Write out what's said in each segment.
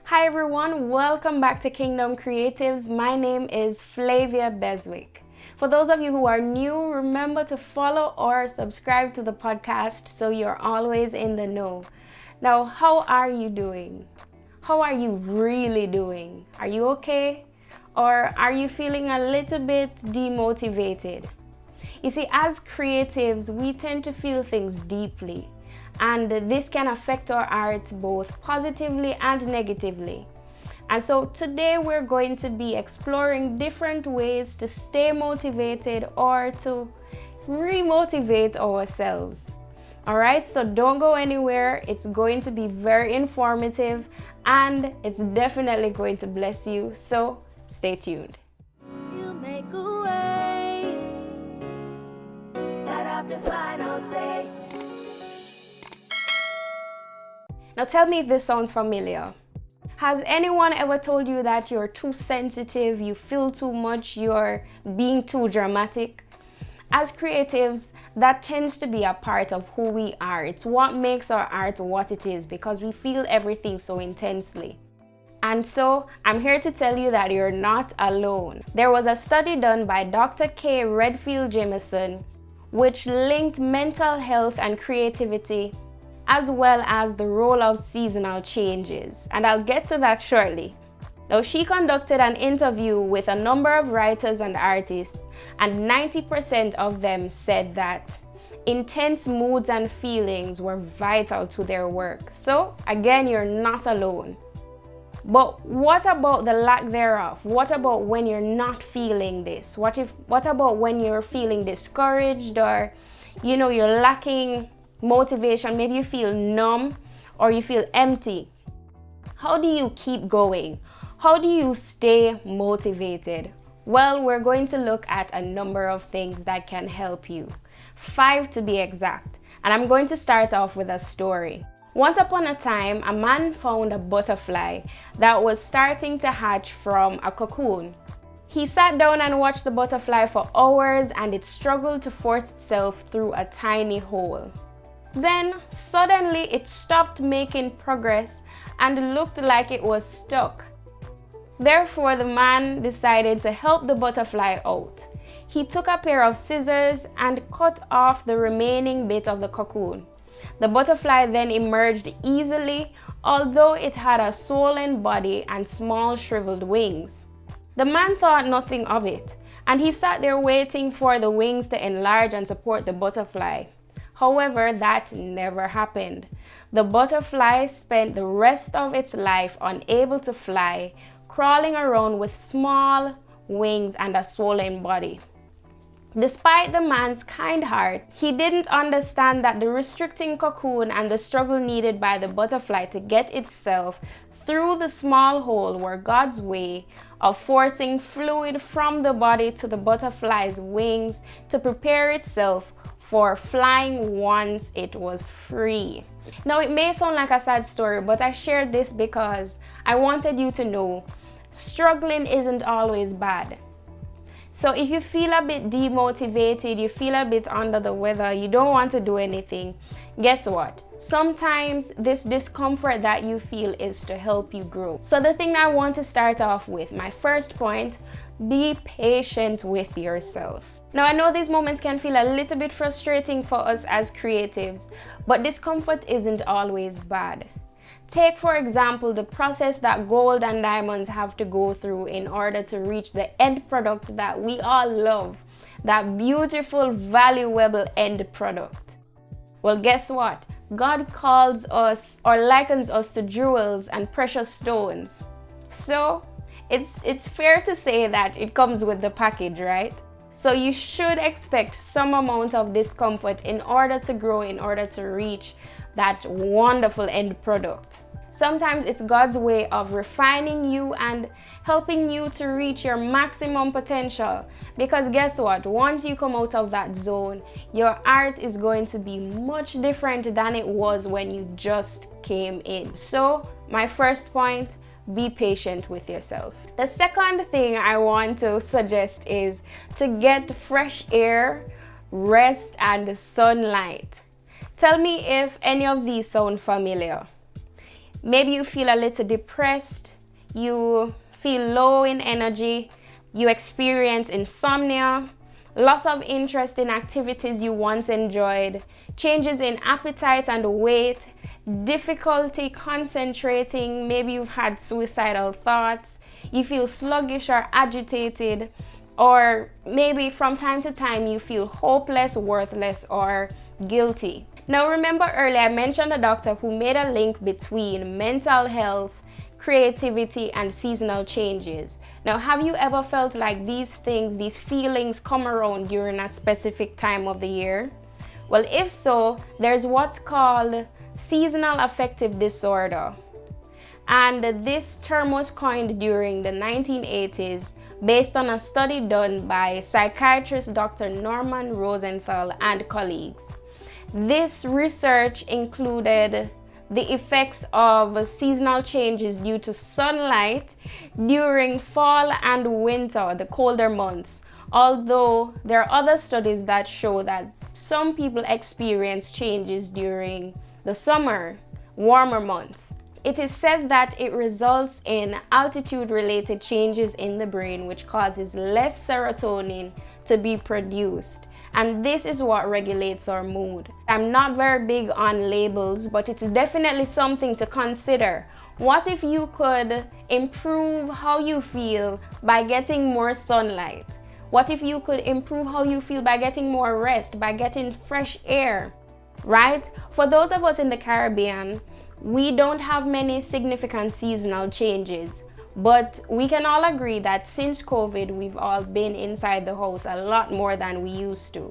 Hi everyone, welcome back to Kingdom Creatives. My name is Flavia Beswick. For those of you who are new, remember to follow or subscribe to the podcast so you're always in the know. Now, how are you doing? How are you really doing? Are you okay? Or are you feeling a little bit demotivated? You see, as creatives, we tend to feel things deeply, and this can affect our art both positively and negatively. And so today we're going to be exploring different ways to stay motivated or to remotivate ourselves. All right, so don't go anywhere. It's going to be very informative and it's definitely going to bless you. So stay tuned. You make a way that have the final say. Now tell me if this sounds familiar. Has anyone ever told you that you're too sensitive, you feel too much, you're being too dramatic? As creatives, that tends to be a part of who we are. It's what makes our art what it is because we feel everything so intensely. And so I'm here to tell you that you're not alone. There was a study done by Dr. K. Redfield Jameson which linked mental health and creativity as well as the role of seasonal changes. And I'll get to that shortly. Now, she conducted an interview with a number of writers and artists, and 90% of them said that intense moods and feelings were vital to their work. So again, you're not alone. But what about the lack thereof? What about when you're not feeling this? What about when you're feeling discouraged or you're lacking motivation? Maybe you feel numb or you feel empty. How do you keep going? How do you stay motivated? Well, we're going to look at a number of things that can help you. 5 to be exact. And I'm going to start off with a story. Once upon a time, a man found a butterfly that was starting to hatch from a cocoon. He sat down and watched the butterfly for hours and it struggled to force itself through a tiny hole. Then suddenly it stopped making progress and looked like it was stuck. Therefore, the man decided to help the butterfly out. He took a pair of scissors and cut off the remaining bit of the cocoon. The butterfly then emerged easily, although it had a swollen body and small shriveled wings. The man thought nothing of it, and he sat there waiting for the wings to enlarge and support the butterfly. However, that never happened. The butterfly spent the rest of its life unable to fly, crawling around with small wings and a swollen body. Despite the man's kind heart, he didn't understand that the restricting cocoon and the struggle needed by the butterfly to get itself through the small hole were God's way of forcing fluid from the body to the butterfly's wings to prepare itself for flying once it was free. Now, it may sound like a sad story, but I shared this because I wanted you to know struggling isn't always bad. So if you feel a bit demotivated, you feel a bit under the weather, you don't want to do anything, guess what? Sometimes this discomfort that you feel is to help you grow. So the thing I want to start off with, my first point, be patient with yourself. Now, I know these moments can feel a little bit frustrating for us as creatives, but discomfort isn't always bad. Take, for example, the process that gold and diamonds have to go through in order to reach the end product that we all love, that beautiful, valuable end product. Well, guess what? God calls us or likens us to jewels and precious stones. So it's fair to say that it comes with the package, right? So you should expect some amount of discomfort in order to grow, in order to reach that wonderful end product. Sometimes it's God's way of refining you and helping you to reach your maximum potential. Because guess what? Once you come out of that zone, your art is going to be much different than it was when you just came in. So my first point, be patient with yourself. The second thing I want to suggest is to get fresh air, rest, and sunlight. Tell me if any of these sound familiar. Maybe you feel a little depressed, you feel low in energy, you experience insomnia, loss of interest in activities you once enjoyed, changes in appetite and weight, difficulty concentrating, maybe you've had suicidal thoughts, you feel sluggish or agitated, or maybe from time to time you feel hopeless, worthless, or guilty. Now remember earlier I mentioned a doctor who made a link between mental health, creativity, and seasonal changes. Now, have you ever felt like these things, these feelings come around during a specific time of the year? Well, if so, there's what's called seasonal affective disorder. And this term was coined during the 1980s based on a study done by psychiatrist Dr. Norman Rosenthal and colleagues. This research included the effects of seasonal changes due to sunlight during fall and winter, the colder months. Although there are other studies that show that some people experience changes during the summer, warmer months. It is said that it results in altitude-related changes in the brain, which causes less serotonin to be produced. And this is what regulates our mood. I'm not very big on labels, but it's definitely something to consider. What if you could improve how you feel by getting more sunlight? What if you could improve how you feel by getting more rest, by getting fresh air, right? For those of us in the Caribbean, we don't have many significant seasonal changes. But we can all agree that since COVID, we've all been inside the house a lot more than we used to.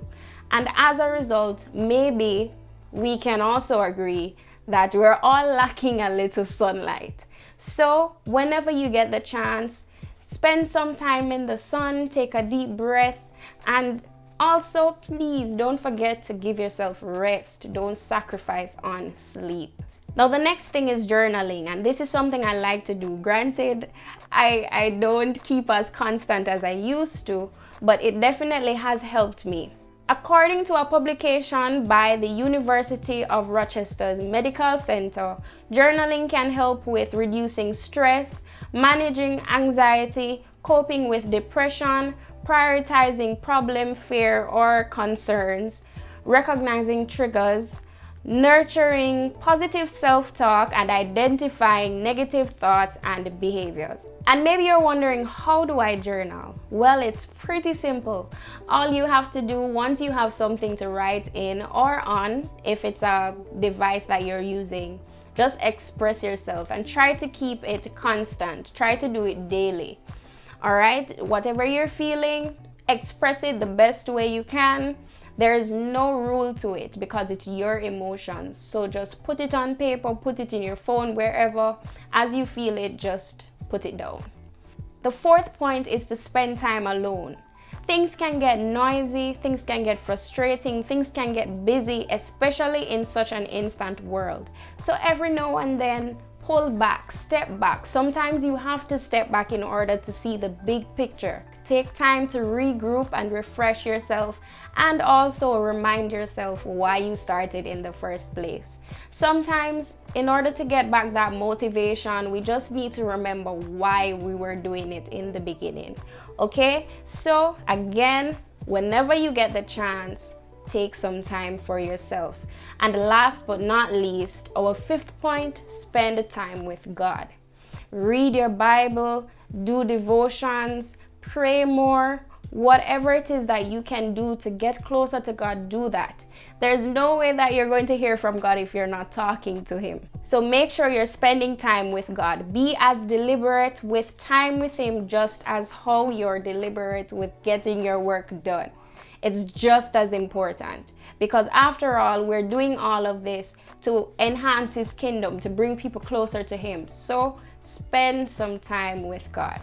And as a result, maybe we can also agree that we're all lacking a little sunlight. So whenever you get the chance, spend some time in the sun, take a deep breath, and also please don't forget to give yourself rest. Don't sacrifice on sleep. Now the next thing is journaling, and this is something I like to do. Granted, I don't keep as constant as I used to, but it definitely has helped me. According to a publication by the University of Rochester's Medical Center, journaling can help with reducing stress, managing anxiety, coping with depression, prioritizing problem, fear, or concerns, recognizing triggers, nurturing positive self-talk, and identifying negative thoughts and behaviors. And maybe you're wondering, how do I journal? Well, it's pretty simple. All you have to do once you have something to write in or on, if it's a device that you're using, just express yourself and try to keep it constant. Try to do it daily. All right, whatever you're feeling, express it the best way you can. There is no rule to it because it's your emotions. So just put it on paper, put it in your phone, wherever. As you feel it, just put it down. The fourth point is to spend time alone. Things can get noisy, things can get frustrating, things can get busy, especially in such an instant world. So every now and then, pull back, step back. Sometimes you have to step back in order to see the big picture. Take time to regroup and refresh yourself, and also remind yourself why you started in the first place. Sometimes, in order to get back that motivation, we just need to remember why we were doing it in the beginning. Okay? So again, whenever you get the chance, take some time for yourself. And last but not least, our fifth point, spend time with God. Read your Bible, do devotions, pray more. Whatever it is that you can do to get closer to God, do that. There's no way that you're going to hear from God if you're not talking to Him. So make sure you're spending time with God. Be as deliberate with time with Him just as how you're deliberate with getting your work done. It's just as important, because after all, we're doing all of this to enhance His kingdom, to bring people closer to Him. So spend some time with God.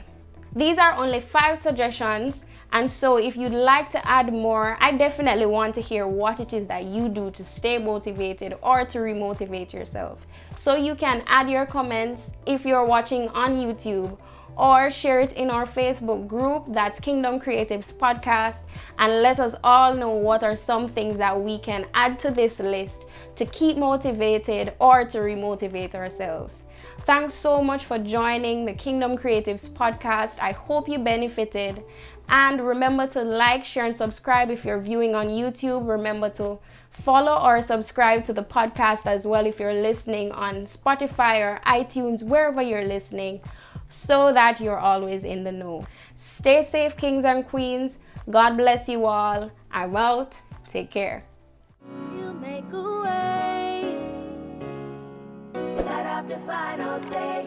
These are only 5 suggestions, and so if you'd like to add more, I definitely want to hear what it is that you do to stay motivated or to remotivate yourself. So you can add your comments if you're watching on YouTube, or share it in our Facebook group, that's Kingdom Creatives Podcast, and let us all know what are some things that we can add to this list to keep motivated or to remotivate ourselves. Thanks so much for joining the Kingdom Creatives podcast. I hope you benefited. And remember to like, share, and subscribe if you're viewing on YouTube. Remember to follow or subscribe to the podcast as well if you're listening on Spotify or iTunes, wherever you're listening, so that you're always in the know. Stay safe, kings and queens. God bless you all. I'm out. Take care. You make a way. That have the final say.